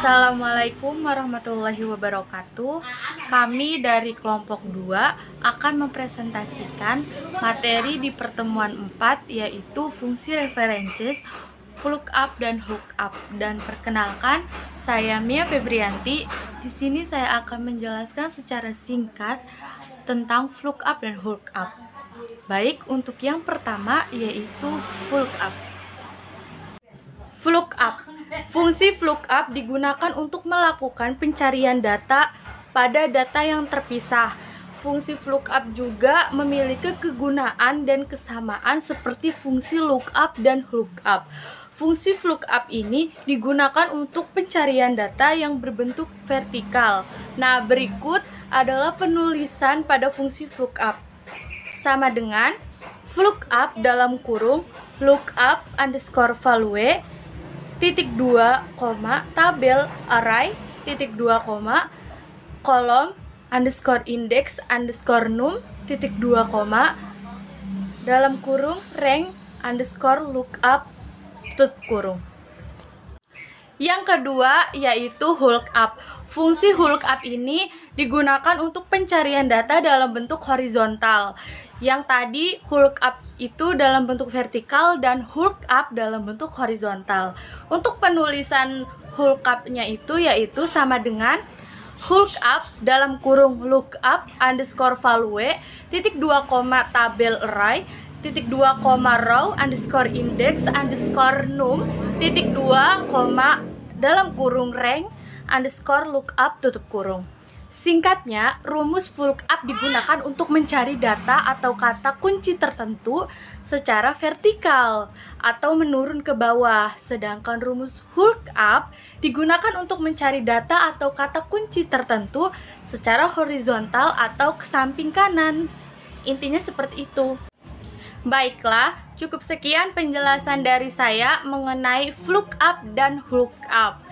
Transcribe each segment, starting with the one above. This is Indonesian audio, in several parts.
Assalamualaikum warahmatullahi wabarakatuh. Kami dari kelompok 2 akan mempresentasikan materi di pertemuan 4, yaitu fungsi references, lookup dan hookup. Dan perkenalkan, saya Mia Febrianti. Di sini saya akan menjelaskan secara singkat tentang lookup dan hookup. Baik, untuk yang pertama yaitu lookup. Lookup. Fungsi lookup digunakan untuk melakukan pencarian data pada data yang terpisah. Fungsi lookup juga memiliki kegunaan dan kesamaan seperti fungsi lookup dan hookup. Fungsi lookup ini digunakan untuk pencarian data yang berbentuk vertikal. Nah, berikut adalah penulisan pada fungsi lookup. Sama dengan lookup dalam kurung lookup underscore value titik 2, tabel array titik 2, kolom underscore index underscore num titik 2, dalam kurung rank underscore lookup tutup kurung. Yang kedua yaitu lookup. Fungsi lookup ini digunakan untuk pencarian data dalam bentuk horizontal. Yang tadi lookup itu dalam bentuk vertikal dan lookup dalam bentuk horizontal. Untuk penulisan lookup-nya itu yaitu sama dengan lookup dalam kurung lookup underscore value titik 2, tabel array titik 2, row underscore index underscore num titik 2, dalam kurung rank underscore lookup tutup kurung. Singkatnya, rumus lookup digunakan untuk mencari data atau kata kunci tertentu secara vertikal atau menurun ke bawah, sedangkan rumus lookup digunakan untuk mencari data atau kata kunci tertentu secara horizontal atau ke samping kanan. Intinya seperti itu. Baiklah, cukup sekian penjelasan dari saya mengenai lookup dan hookup.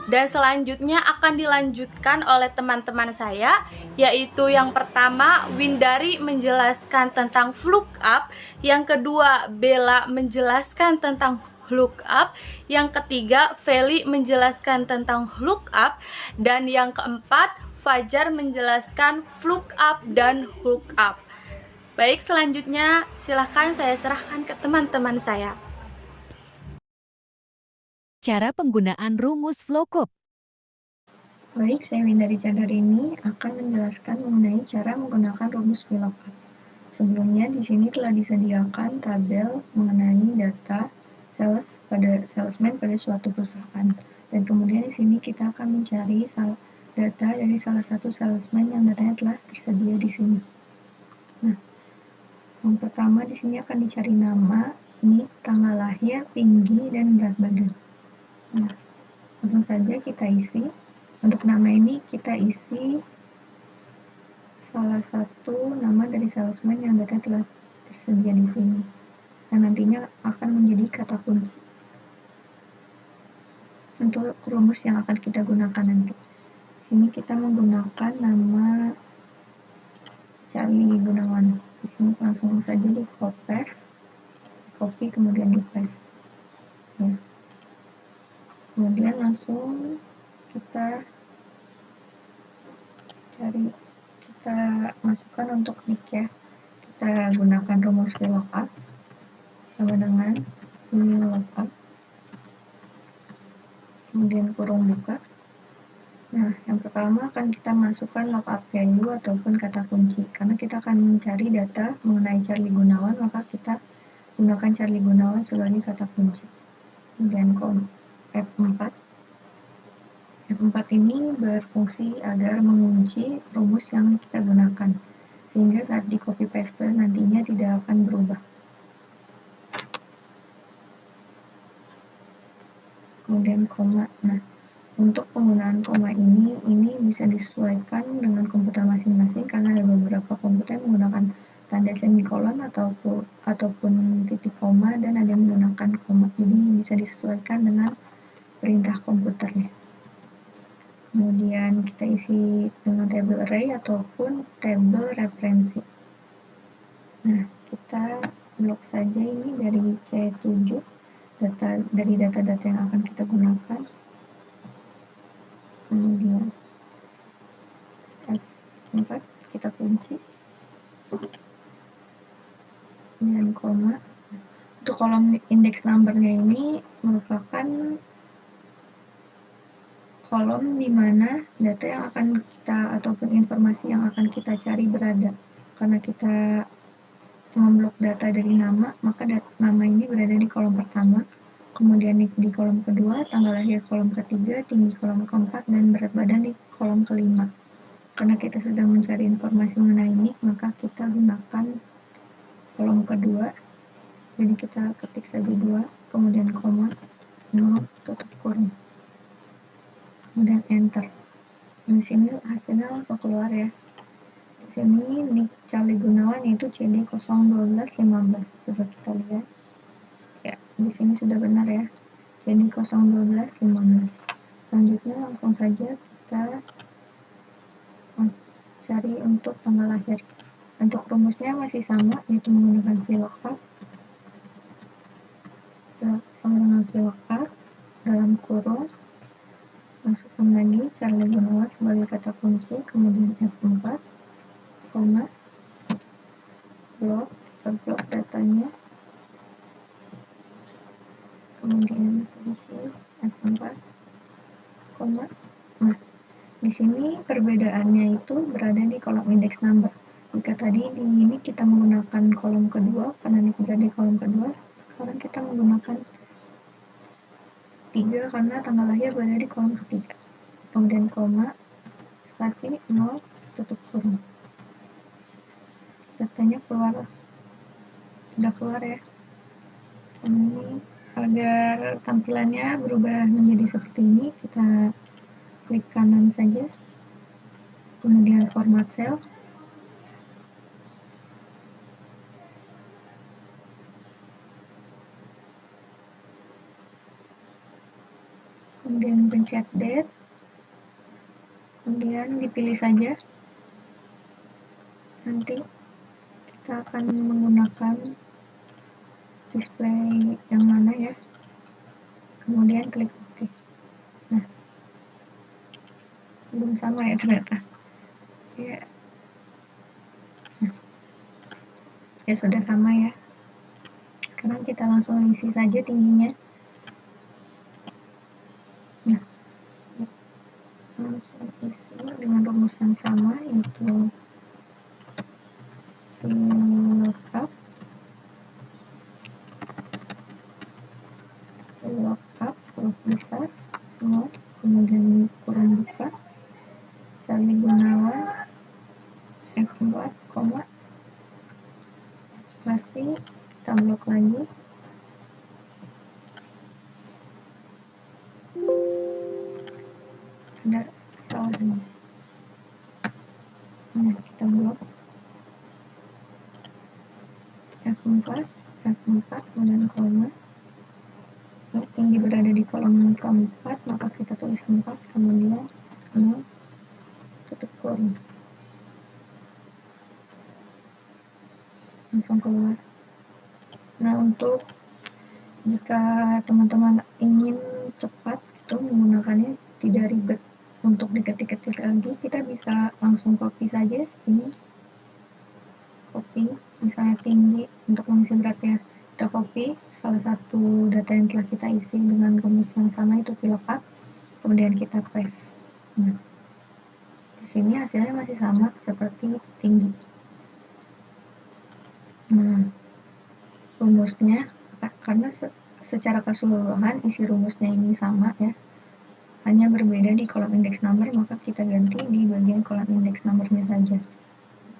Dan selanjutnya akan dilanjutkan oleh teman-teman saya, yaitu yang pertama Windari menjelaskan tentang lookup, yang kedua Bella menjelaskan tentang lookup, yang ketiga Feli menjelaskan tentang lookup, dan yang keempat Fajar menjelaskan lookup dan hookup. Baik, selanjutnya silahkan saya serahkan ke teman-teman saya. Cara penggunaan rumus lookup. Baik, saya Windari Chandarini akan menjelaskan mengenai cara menggunakan rumus VLOOKUP. Sebelumnya di sini telah disediakan tabel mengenai data salesman pada suatu perusahaan. Dan kemudian di sini kita akan mencari data dari salah satu salesman yang datanya telah tersedia di sini. Nah, yang pertama di sini akan dicari nama, NIK, tanggal lahir, tinggi, dan berat badan. Nah, langsung saja kita isi. Untuk nama ini kita isi salah satu nama dari salesman yang data telah tersedia di sini. Dan nantinya akan menjadi kata kunci untuk rumus yang akan kita gunakan nanti. Sini kita menggunakan nama Charlie Gunawan. Di sini langsung saja di copy kemudian di paste. Ya. Kemudian langsung kita masukkan untuk nick ya. Kita gunakan rumus VLOOKUP sama dengan VLOOKUP, kemudian kurung buka. Nah, yang pertama akan kita masukkan lookup value ataupun kata kunci. Karena kita akan mencari data mengenai Charlie Gunawan, maka kita gunakan Charlie Gunawan sebagai kata kunci. Kemudian F4. F4 ini berfungsi agar mengunci rumus yang kita gunakan, sehingga saat di copy paste nantinya tidak akan berubah. Kemudian koma. Nah, untuk penggunaan koma ini bisa disesuaikan dengan komputer masing-masing karena ada beberapa komputer yang menggunakan tanda semikolon ataupun titik koma, dan ada yang menggunakan koma. Jadi bisa disesuaikan dengan perintah komputernya. Kemudian kita isi dengan tabel array ataupun tabel referensi. Nah, kita blok saja ini dari C7 dari data-data yang akan kita gunakan. kemudian F4 kita kunci, kemudian koma. Untuk kolom index numbernya ini merupakan kolom di mana data yang akan kita ataupun informasi yang akan kita cari berada. Karena kita memblok data dari nama, maka nama ini berada di kolom pertama, kemudian di kolom kedua, tanggal lahir kolom ketiga, tinggi kolom keempat, dan berat badan di kolom kelima. Karena kita sedang mencari informasi mengenai nik, maka kita gunakan kolom kedua. Jadi kita ketik saja 2, kemudian koma, 0, tutup kurung. Kemudian enter. Di sini hasilnya langsung keluar ya. Di sini nik Charlie Gunawan yaitu CD 01215. Coba kita lihat. Ya, di sini sudah benar ya. CD 01215. Selanjutnya langsung saja kita cari untuk tanggal lahir. Untuk rumusnya masih sama, yaitu menggunakan VLOOKUP. Sama dengan VLOOKUP dalam kurung, masukkan lagi Charlie Gunawan sebagai kata kunci, kemudian F4, koma, blok, kita blok datanya, kemudian kunci, F4, koma. Nah, di sini perbedaannya itu berada di kolom index number. Jika tadi di ini kita menggunakan kolom kedua, karena ini berada di kolom kedua, sekarang kita menggunakan 3 karena tanggal lahir berada di kolom ketiga. Kemudian koma, spasi, 0, tutup kurung. Datanya keluar, sudah keluar ya. Ini agar tampilannya berubah menjadi seperti ini, kita klik kanan saja, kemudian format cell, kemudian pencet date, kemudian dipilih saja. Nanti kita akan menggunakan display yang mana ya, kemudian klik OK. Nah, belum sama ya ternyata ya. Nah, ya sudah sama ya. Sekarang kita langsung isi saja tingginya. Nah, langsung isi dengan rumus yang sama, yaitu VLOOKUP huruf besar semua, kemudian kurung buka, Charlie Gunawan, F4, koma, spasi, kita blok lagi, ada kesalahannya. Nah, kita blok F4, kemudian koma. Tinggi berada di kolom keempat, maka kita tulis 4, kemudian 0, tutup kurung. Langsung keluar. Nah, untuk jika teman-teman ingin cepat itu menggunakannya, tidak ribet untuk diketik-ketik lagi, kita bisa langsung copy saja ini, copy misalnya tinggi untuk mengisi beratnya, kita copy salah satu data yang telah kita isi dengan rumus yang sama, itu VLOOKUP, kemudian kita paste. Nah, di sini hasilnya masih sama seperti tinggi. Nah, rumusnya karena secara keseluruhan isi rumusnya ini sama ya, hanya berbeda di kolom index number, maka kita ganti di bagian kolom index numbernya saja.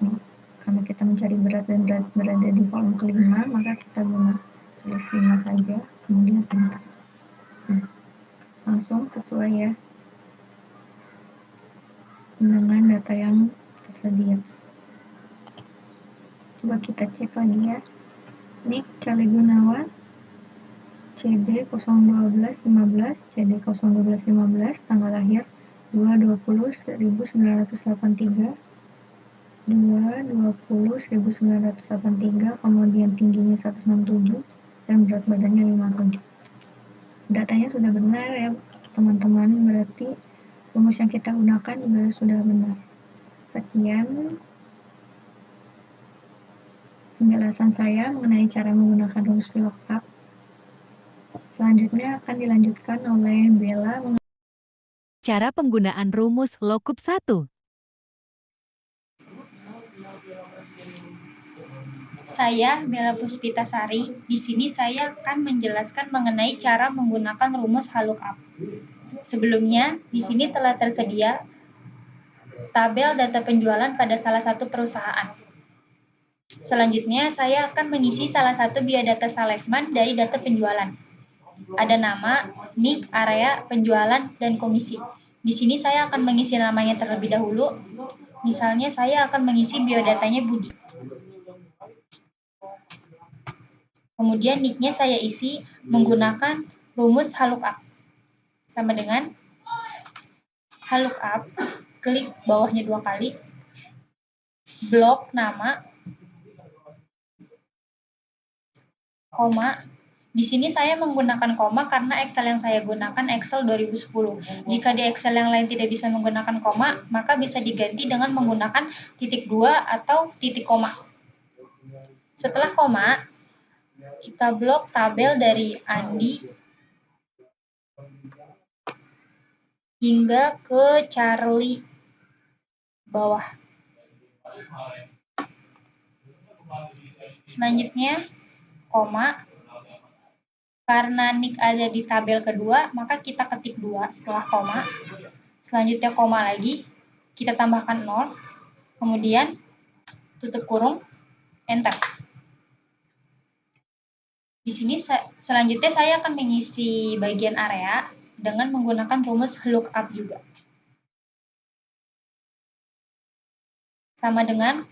Nah, karena kita mencari berat dan berat berada di kolom kelima, maka kita tulis 5 saja, kemudian enter. Nah, langsung sesuai ya dengan data yang tersedia. Coba kita cek lagi ya. Nik Charlie Gunawan, CD 01215, CD 01215, tanggal lahir 2/20/1983, 2/20/1983, kemudian tingginya 167 dan berat badannya 57. Datanya sudah benar ya teman-teman, berarti rumus yang kita gunakan juga sudah benar. Sekian penjelasan saya mengenai cara menggunakan rumus VLOOKUP. Selanjutnya akan dilanjutkan oleh Bella. Cara penggunaan rumus lookup 1. Saya Bella Puspitasari. Di sini saya akan menjelaskan mengenai cara menggunakan rumus VLOOKUP. Sebelumnya, di sini telah tersedia tabel data penjualan pada salah satu perusahaan. Selanjutnya, saya akan mengisi salah satu biodata salesman dari data penjualan. Ada nama, NIK, area, penjualan, dan komisi. Di sini saya akan mengisi namanya terlebih dahulu. Misalnya, saya akan mengisi biodatanya Budi. Kemudian NIK-nya saya isi menggunakan rumus VLOOKUP. Sama dengan VLOOKUP, klik bawahnya 2 kali, blok nama, koma. Di sini saya menggunakan koma karena Excel yang saya gunakan Excel 2010. Jika di Excel yang lain tidak bisa menggunakan koma, maka bisa diganti dengan menggunakan titik 2 atau titik koma. Setelah koma, kita blok tabel dari Andi hingga ke Charlie bawah. Selanjutnya, koma. Karena NIK ada di tabel kedua, maka kita ketik 2 setelah koma. Selanjutnya koma lagi, kita tambahkan 0, kemudian tutup kurung, enter. Di sini selanjutnya saya akan mengisi bagian area dengan menggunakan rumus VLOOKUP juga. Sama dengan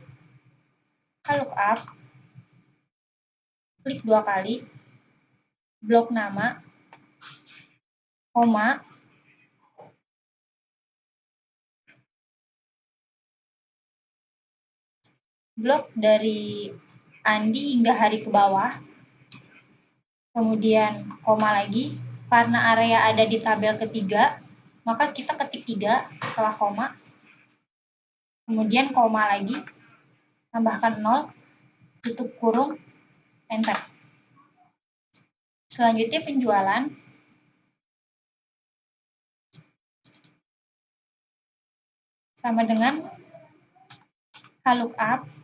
VLOOKUP, klik 2 kali, blok nama, koma, blok dari Andi hingga hari ke bawah, kemudian koma lagi. Karena area ada di tabel ketiga, maka kita ketik 3 setelah koma, kemudian koma lagi, tambahkan 0, tutup kurung, enter. Selanjutnya penjualan, sama dengan VLOOKUP,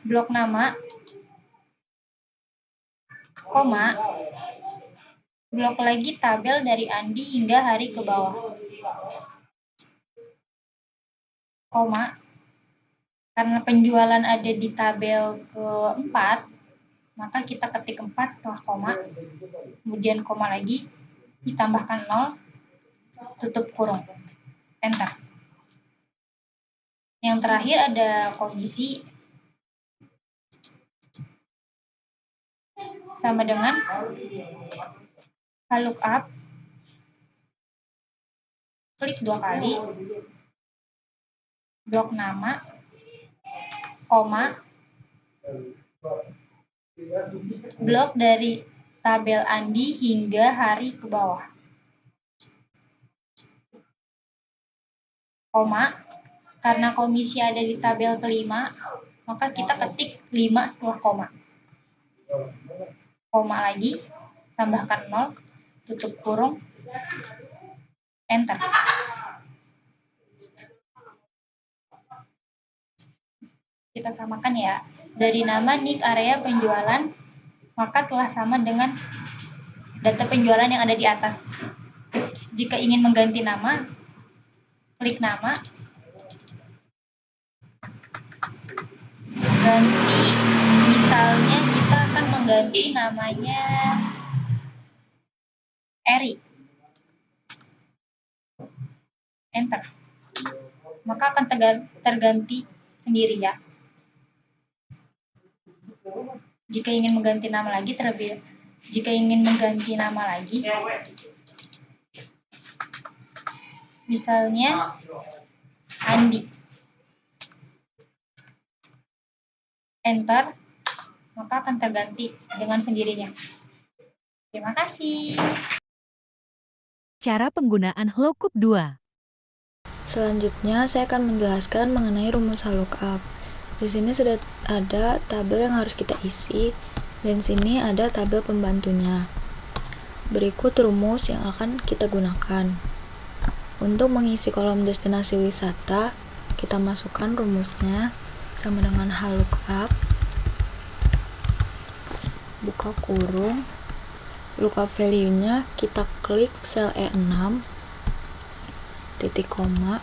blok nama, koma, blok lagi tabel dari Andi hingga hari ke bawah, koma. Karena penjualan ada di tabel keempat, maka kita ketik 4 setelah koma, kemudian koma lagi, ditambahkan 0, tutup kurung, enter. Yang terakhir ada komisi, sama dengan VLOOKUP, klik 2 kali, blok nama, koma, blok dari tabel Andi hingga hari ke bawah, koma. Karena komisi ada di tabel kelima, maka kita ketik 5 setelah koma. Koma lagi, tambahkan 0, tutup kurung, enter. Kita samakan ya. Dari nama, NIK, area, penjualan, maka telah sama dengan data penjualan yang ada di atas. Jika ingin mengganti nama, klik nama, ganti, misalnya kita akan mengganti namanya Eri, enter, maka akan terganti sendiri ya. Jika ingin mengganti nama lagi Misalnya Andi. Enter, maka akan terganti dengan sendirinya. Terima kasih. Cara penggunaan lookup 2. Selanjutnya, saya akan menjelaskan mengenai rumus lookup. Di sini sudah ada tabel yang harus kita isi, dan sini ada tabel pembantunya. Berikut rumus yang akan kita gunakan. Untuk mengisi kolom destinasi wisata, kita masukkan rumusnya sama dengan lookup, buka kurung, lookup value-nya kita klik sel E6, titik koma,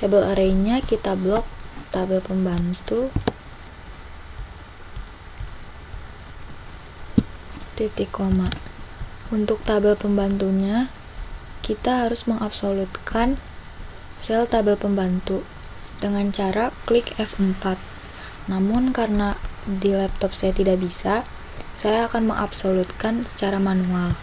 table array-nya kita blok tabel pembantu, titik koma. Untuk tabel pembantunya, kita harus mengabsolutkan sel tabel pembantu dengan cara klik F4. Namun karena di laptop saya tidak bisa, saya akan mengabsolutkan secara manual.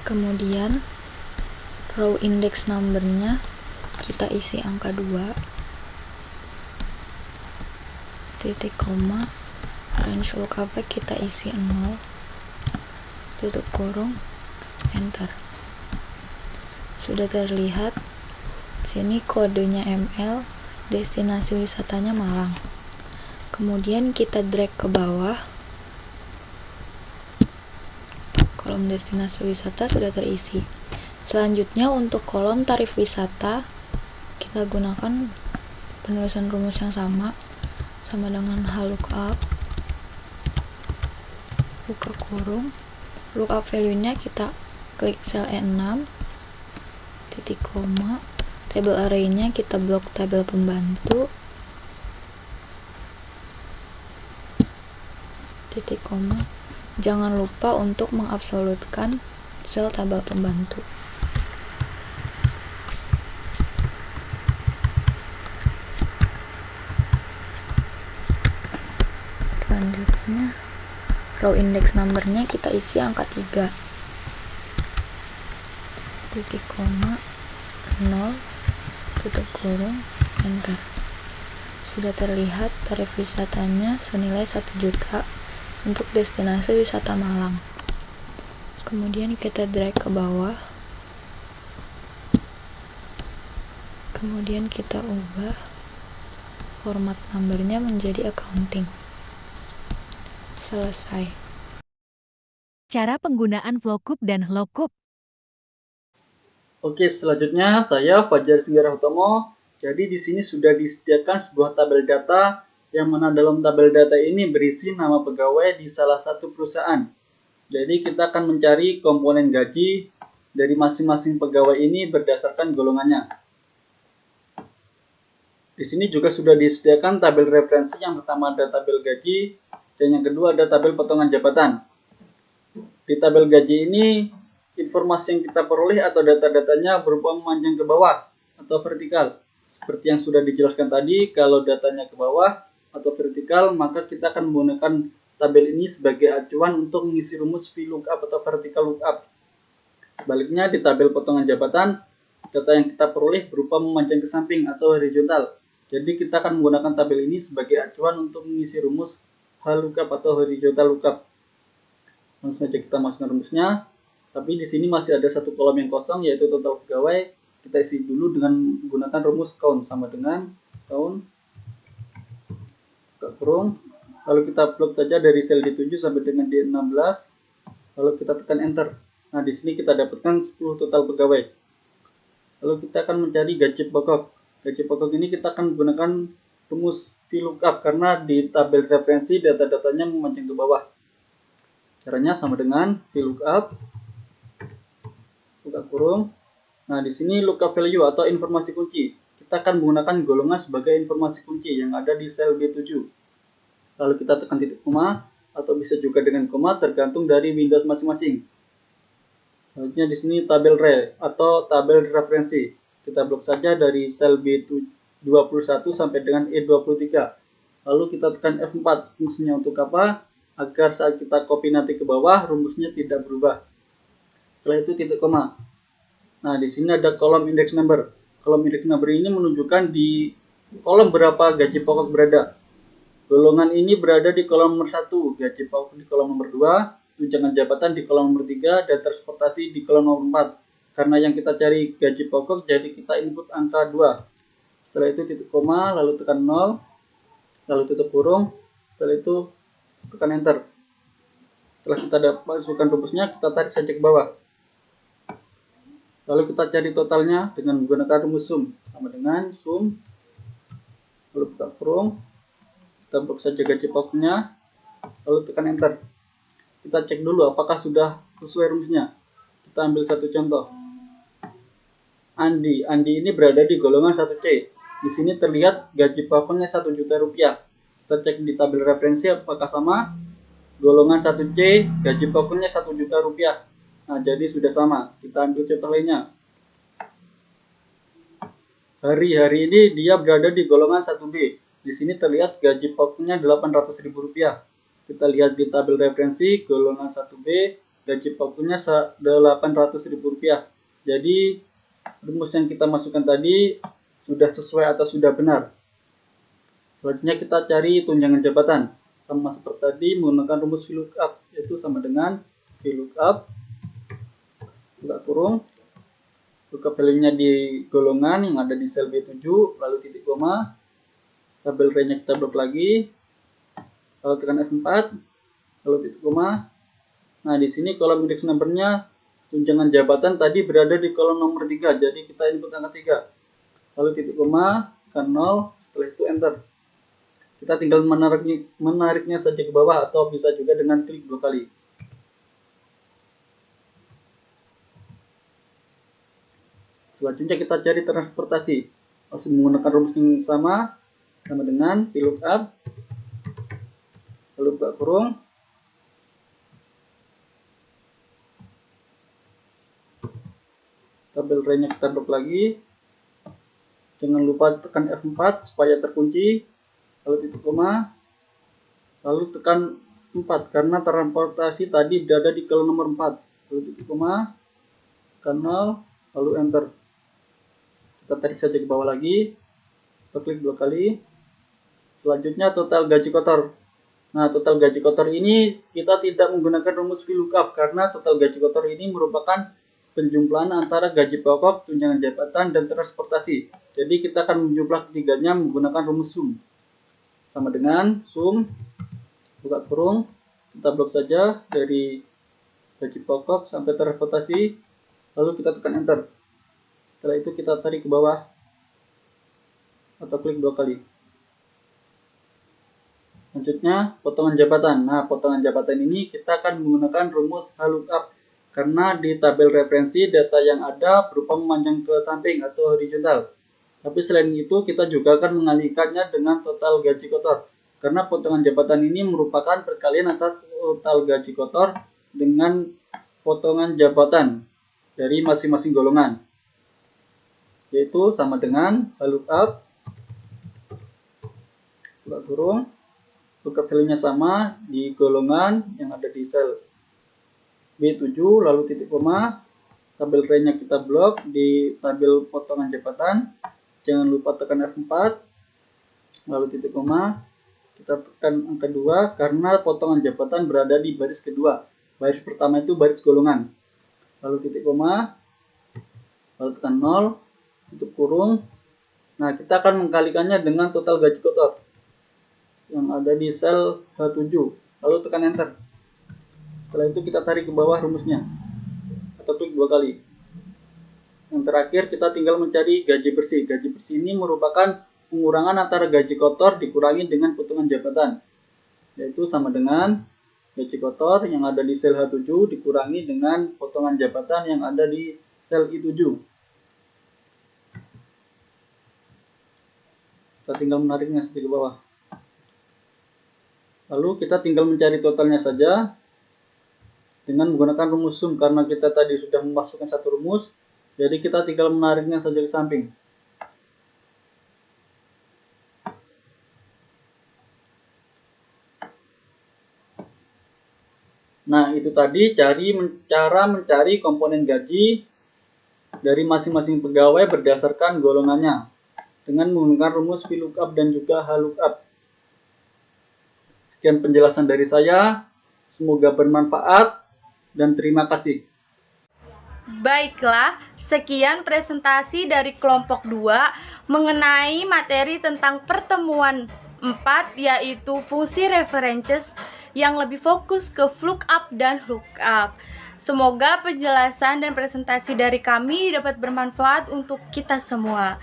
Kemudian row index number-nya kita isi angka 2, titik koma, range lookup kita isi 0, tutup kurung, enter. Sudah terlihat sini kodenya ML, destinasi wisatanya Malang. Kemudian kita drag ke bawah, kolom destinasi wisata sudah terisi. Selanjutnya untuk kolom tarif wisata, kita gunakan penulisan rumus yang sama dengan lookup, buka kurung, lookup value-nya kita klik sel E6, titik koma, table array-nya kita blok tabel pembantu, titik koma. Jangan lupa untuk mengabsolutkan sel tabel pembantu. Selanjutnya row index number-nya kita isi angka 3, titik koma, 0, tutup kurung, enter. Sudah terlihat tarif wisatanya senilai 1 juta untuk destinasi wisata Malang. Kemudian kita drag ke bawah, kemudian kita ubah format numbernya menjadi accounting. Selesai. Cara penggunaan lookup dan lookup. Oke, selanjutnya saya Fajar Singgara Hutomo. Jadi di sini sudah disediakan sebuah tabel data yang mana dalam tabel data ini berisi nama pegawai di salah satu perusahaan. Jadi kita akan mencari komponen gaji dari masing-masing pegawai ini berdasarkan golongannya. Di sini juga sudah disediakan tabel referensi. Yang pertama ada tabel gaji dan yang kedua ada tabel potongan jabatan. Di tabel gaji ini informasi yang kita peroleh atau data-datanya berupa memanjang ke bawah atau vertikal. Seperti yang sudah dijelaskan tadi, kalau datanya ke bawah atau vertikal, maka kita akan menggunakan tabel ini sebagai acuan untuk mengisi rumus VLOOKUP atau vertical lookup. Sebaliknya di tabel potongan jabatan, data yang kita peroleh berupa memanjang ke samping atau horizontal. Jadi kita akan menggunakan tabel ini sebagai acuan untuk mengisi rumus VLOOKUP atau horizontal lookup. Langsung saja kita masukkan rumusnya. Tapi di sini masih ada satu kolom yang kosong, yaitu total pegawai. Kita isi dulu dengan menggunakan rumus count, sama dengan count, buka kurung, lalu kita plot saja dari sel D7 sampai dengan D16, lalu kita tekan enter. Nah, di sini kita dapatkan 10 total pegawai. Lalu kita akan mencari gaji pokok. Gaji pokok ini kita akan menggunakan rumus VLOOKUP karena di tabel referensi data-datanya memancing ke bawah. Caranya sama dengan VLOOKUP, buka kurung. Nah, di sini lookup value atau informasi kunci. Kita akan menggunakan golongan sebagai informasi kunci yang ada di sel B7. Lalu kita tekan titik koma atau bisa juga dengan koma tergantung dari Windows masing-masing. Selanjutnya di sini tabel re atau tabel referensi. Kita blok saja dari sel B21 sampai dengan E23. lalu kita tekan F4. Fungsinya untuk apa? Agar saat kita copy nanti ke bawah, rumusnya tidak berubah. Setelah itu titik koma. Nah, di sini ada kolom index number. Kolom index number ini menunjukkan di kolom berapa gaji pokok berada. Golongan ini berada di kolom nomor 1, gaji pokok di kolom nomor 2, tunjangan jabatan di kolom nomor 3, dan transportasi di kolom nomor 4. Karena yang kita cari gaji pokok, jadi kita input angka 2. Setelah itu titik koma, lalu tekan 0, lalu tutup kurung, setelah itu tekan enter. Setelah kita masukkan rumusnya, kita tarik saja ke bawah. Lalu kita cari totalnya dengan menggunakan rumus sum. Sama dengan sum, lalu buka kurung, kita blok saja gaji pokoknya, lalu tekan enter. Kita cek dulu apakah sudah sesuai rumusnya. Kita ambil satu contoh. Andi ini berada di golongan 1C. Di sini terlihat gaji pokoknya 1 juta rupiah. Kita cek di tabel referensi apakah sama. Golongan 1C, gaji pokoknya 1 juta rupiah. Nah, jadi sudah sama. Kita ambil contoh lainnya. Hari ini dia berada di golongan 1B. Di sini terlihat gaji pokoknya Rp800.000. Kita lihat di tabel referensi golongan 1B, gaji pokoknya Rp800.000. Jadi rumus yang kita masukkan tadi sudah sesuai atau sudah benar. Selanjutnya kita cari tunjangan jabatan. Sama seperti tadi menggunakan rumus VLOOKUP, yaitu sama dengan VLOOKUP, buka kurung, buka value-nya di golongan yang ada di sel B7, lalu titik koma, tabel R-nya kita blok lagi, lalu tekan F4, lalu titik koma. Nah, di sini kolom index number-nya tunjangan jabatan tadi berada di kolom nomor 3, jadi kita input angka 3. Lalu titik koma, tekan 0, setelah itu enter. Kita tinggal menariknya saja ke bawah atau bisa juga dengan klik 2 kali. Selanjutnya kita cari transportasi. Masih menggunakan rumus yang sama dengan VLOOKUP, lalu buka kurung, tabel R-nya kita blok lagi. Jangan lupa tekan F4 supaya terkunci, lalu titik koma, lalu tekan 4 karena transportasi tadi berada di kolom nomor 4, lalu titik koma, tekan 0, lalu enter. Kita tarik saja ke bawah lagi, kita klik 2 kali. Selanjutnya total gaji kotor. Nah, total gaji kotor ini kita tidak menggunakan rumus VLOOKUP karena total gaji kotor ini merupakan penjumlahan antara gaji pokok, tunjangan jabatan, dan transportasi. Jadi kita akan menjumlah ketiganya menggunakan rumus sum. Sama dengan sum, buka kurung, kita blok saja dari gaji pokok sampai transportasi, lalu kita tekan enter. Setelah itu kita tarik ke bawah atau klik 2 kali. Selanjutnya potongan jabatan. Nah, potongan jabatan ini kita akan menggunakan rumus VLOOKUP karena di tabel referensi data yang ada berupa memanjang ke samping atau horizontal. Tapi selain itu kita juga akan mengalihkannya dengan total gaji kotor. Karena potongan jabatan ini merupakan perkalian antara total gaji kotor dengan potongan jabatan dari masing-masing golongan. Yaitu sama dengan VLOOKUP, buka kurung, buka value-nya sama di golongan yang ada di sel B7, lalu titik koma, tabel R-nya kita blok di tabel potongan jabatan. Jangan lupa tekan F4, lalu titik koma, kita tekan angka 2 karena potongan jabatan berada di baris kedua. Baris pertama itu baris golongan. Lalu titik koma, lalu tekan 0, tutup kurung. Nah, kita akan mengkalikannya dengan total gaji kotor yang ada di sel H7, lalu tekan enter. Setelah itu kita tarik ke bawah rumusnya atau klik 2 kali. Yang terakhir kita tinggal mencari gaji bersih. Gaji bersih ini merupakan pengurangan antara gaji kotor dikurangi dengan potongan jabatan, yaitu sama dengan gaji kotor yang ada di sel H7 dikurangi dengan potongan jabatan yang ada di sel I7. Kita tinggal menariknya sedikit ke bawah. Lalu kita tinggal mencari totalnya saja dengan menggunakan rumus sum karena kita tadi sudah memasukkan satu rumus, jadi kita tinggal menariknya saja ke samping. Nah, itu tadi cara mencari komponen gaji dari masing-masing pegawai berdasarkan golongannya dengan menggunakan rumus VLOOKUP dan juga HLOOKUP. Sekian penjelasan dari saya, semoga bermanfaat dan terima kasih. Baiklah, sekian presentasi dari kelompok 2 mengenai materi tentang pertemuan 4, yaitu fungsi references yang lebih fokus ke VLOOKUP dan HLOOKUP. Semoga penjelasan dan presentasi dari kami dapat bermanfaat untuk kita semua.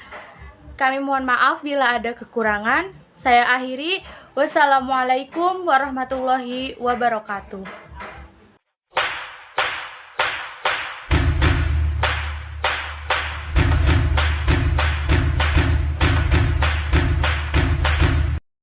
Kami mohon maaf bila ada kekurangan. Saya akhiri. Wassalamualaikum warahmatullahi wabarakatuh.